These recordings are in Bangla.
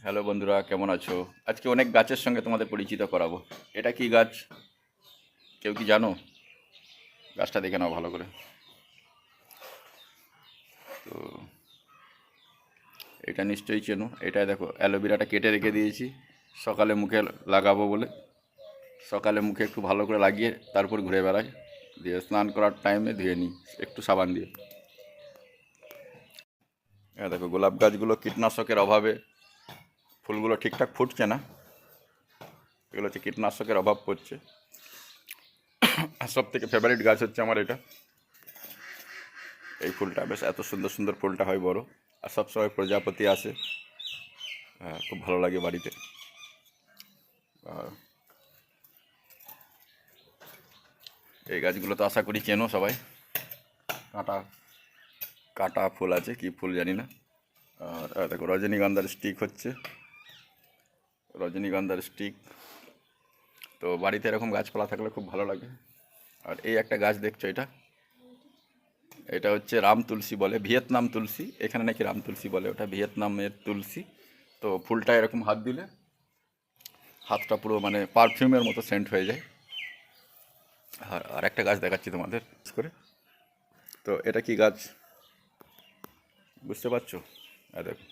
হ্যালো বন্ধুরা, কেমন আছো? আজকে অনেক গাছের সঙ্গে তোমাদের পরিচিত করাবো। এটা কি গাছ, কেউ কি জানো? গাছটা দেখে নাও ভালো করে। তো এটা নিশ্চয়ই চেনো। এটা দেখো, অ্যালোভেরাটা কেটে রেখে দিয়েছি সকালে মুখে লাগাবো বলে। সকালে মুখে একটু ভালো করে লাগিয়ে তারপর ঘুরে বেড়াই, দিয়ে স্নান করার টাইমে ধুয়ে নিই একটু সাবান দিয়ে। দেখো, গোলাপ গাছগুলো কীটনাশকের অভাবে ফুলগুলো ঠিকঠাক ফুটছে না। এগুলো হচ্ছে কীটনাশকের অভাব পড়ছে। আর সব থেকে ফেভারিট গাছ হচ্ছে আমার এটা। এই ফুলটা বেশ এত সুন্দর সুন্দর ফুলটা হয় বড়, আর সবসময় প্রজাপতি আসে। খুব ভালো লাগে বাড়িতে। আর এই গাছগুলো তো আশা করি চেনো সবাই। কাঁটা কাঁটা ফুল আছে, কি ফুল জানি না। আর দেখো, রজনীগন্ধার স্টিক হচ্ছে, রজনীগন্ধার স্টিক। তো বাড়িতে এরকম গাছপালা থাকলে খুব ভালো লাগে। আর এই একটা গাছ দেখছো, এটা এটা হচ্ছে রাম তুলসী বলে, ভিয়েতনাম তুলসী। এখানে নাকি রাম তুলসী বলে, ওটা ভিয়েতনামের তুলসী। তো ফুলটা এরকম হাত দিলে হাতটা পুরো মানে পারফিউমের মতো সেন্ট হয়ে যায়। আর একটা গাছ দেখাচ্ছি তোমাদের করে। তো এটা কি গাছ বুঝতে পারছো? দেখো,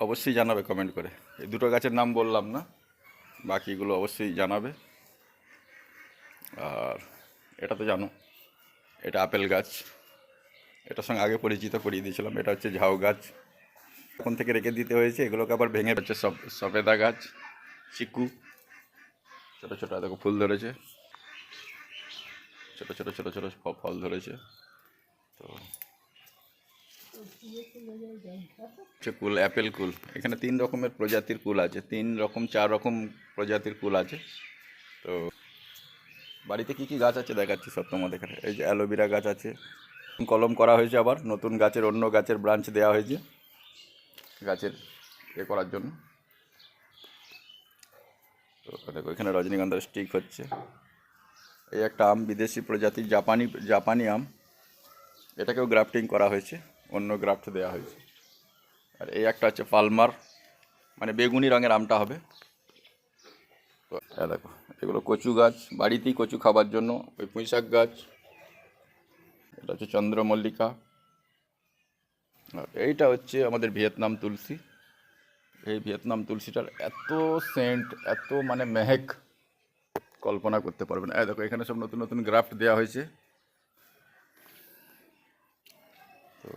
অবশ্যই জানাবে কমেন্ট করে। এই দুটো গাছের নাম বললাম না, বাকিগুলো অবশ্যই জানাবে। আর এটা তো জানো, এটা আপেল গাছ। এটার সঙ্গে আগে পরিচিত করিয়ে দিয়েছিলাম। এটা হচ্ছে ঝাউ গাছ, এখন থেকে রেখে দিতে হয়েছে। এগুলোকে আবার ভেঙে হচ্ছে সবেদা গাছ, চিকু। ছোটো ছোটো দেখো ফুল ধরেছে, ছোটো ছোটো ছোটো ছোটো ফল ধরেছে। তো কুল, অ্যাপেল কুল। এখানে 3 রকমের প্রজাতির কুল আছে, 3 রকম 4 রকম প্রজাতির কুল আছে। তো বাড়িতে কি কি গাছ আছে দেখাচ্ছি সব তোমাদের এখানে। এই যে অ্যালোভেরা গাছ আছে, কলম করা হয়েছে, আবার নতুন গাছের অন্য গাছের ব্রাঞ্চ দেওয়া হয়েছে গাছের করার জন্য। তো দেখো, এখানে রজনীগন্ধার স্টিক হচ্ছে। এই একটা আম, বিদেশি প্রজাতির জাপানি আম। এটাকেও গ্রাফটিং করা হয়েছে, অন্য গ্রাফট দেওয়া হয়েছে। আর এই একটা হচ্ছে পালমার, মানে বেগুনি রঙের আমটা হবে। তো দেখো, এগুলো কচু গাছ, বাড়িতেই কচু খাবার জন্য। ওই পুঁইশাক গাছ, এটা হচ্ছে চন্দ্রমল্লিকা। আর এইটা হচ্ছে আমাদের ভিয়েতনাম তুলসী। এই ভিয়েতনাম তুলসীটার এত সেন্ট, এত মানে মেহেক, কল্পনা করতে পারবে না। দেখো, এখানে সব নতুন নতুন গ্রাফট দেওয়া হয়েছে। তো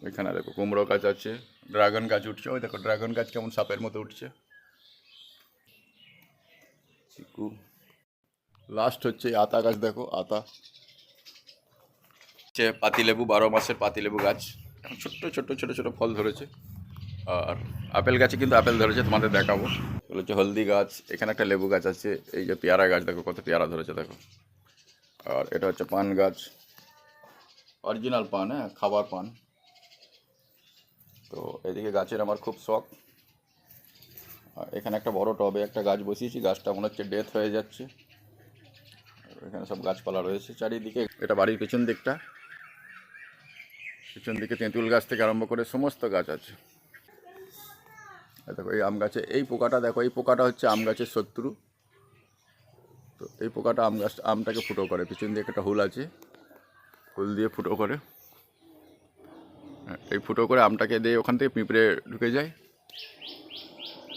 এখানে দেখো কুমড়ো গাছ আছে, ড্রাগন গাছ উঠছে। ওই দেখো, ড্রাগন গাছ কেমন সাপের মতো উঠছে। চিকু। লাস্ট হচ্ছে আতা গাছ, দেখো আতা। হচ্ছে পাতিলেবু, 12 মাসের পাতিলেবু গাছ। এখন ছোট্ট ছোট্ট ছোটো ছোটো ফল ধরেছে। আর আপেল গাছে কিন্তু আপেল ধরেছে, তোমাদের দেখাবো। এগুলো হচ্ছে হলদি গাছ। এখানে একটা লেবু গাছ আছে। এই যে পেয়ারা গাছ, দেখো কত পেয়ারা ধরেছে, দেখো। আর এটা হচ্ছে পান গাছ, অরিজিনাল পান, হ্যাঁ, খাবার পান। তো এদিকে গাছের আমার খুব শখ। আর এখানে একটা বড় টবে একটা গাছ বসিয়েছি, গাছটা মনে হচ্ছে ডেথ হয়ে যাচ্ছে। এখানে সব গাছপালা রয়েছে চারিদিকে। এটা বাড়ির পেছন দিকটা, পিছন দিকে তেঁতুল গাছ থেকে আরম্ভ করে সমস্ত গাছ আছে। দেখো, এই আম গাছে এই পোকাটা, দেখো এই পোকাটা হচ্ছে আম গাছের শত্রু। তো এই পোকাটা আমটাকে ফুটো করে। পিছন দিয়ে একটা হুল আছে, হুল দিয়ে ফুটো করে। এই ফুটো করে আমটাকে দিয়ে ওখান থেকে পিঁপড়ে ঢুকে যায়,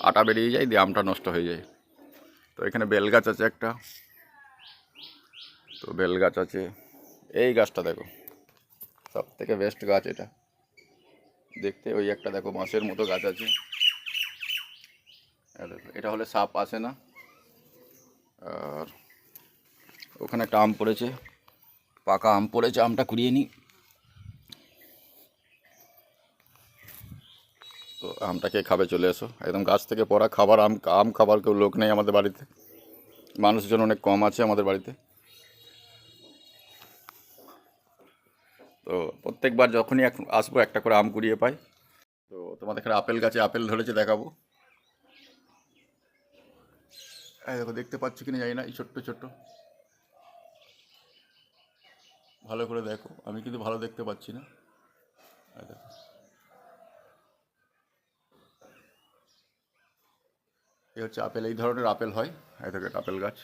আটা বেরিয়ে যায়, দিয়ে আমটা নষ্ট হয়ে যায়। তো এখানে বেল গাছ আছে একটা। তো বেল গাছ আছে। এই গাছটা দেখো, সব থেকে বেস্ট গাছ এটা দেখতে। ওই একটা দেখো বাঁশের মতো গাছ আছে। দেখো, এটা হলে সাপ আসে না। আর ওখানে একটা আম পড়েছে, পাকা আম পড়েছে, আমটা কুড়িয়ে নিই। তো আমটা কে খাবে, চলে এসো। একদম গাছ থেকে পড়া খাবার আম। আম খাবার কেউ লোক নেই আমাদের বাড়িতে, মানুষজন অনেক কম আছে আমাদের বাড়িতে। তো প্রত্যেকবার যখনই আসবো একটা করে আম কুড়িয়ে পাই। তো তোমাদের এখানে আপেল গাছে আপেল ধরেছে, দেখাবো। এই দেখো, দেখতে পাচ্ছ কিনা জানি না, এই ছোট্ট ছোট্ট। ভালো করে দেখো, আমি কিন্তু ভালো দেখতে পাচ্ছি না। এই দেখো। এই হচ্ছে আপেল, এই ধরনের আপেল হয়। এই দেখো, এটা আপেল গাছ।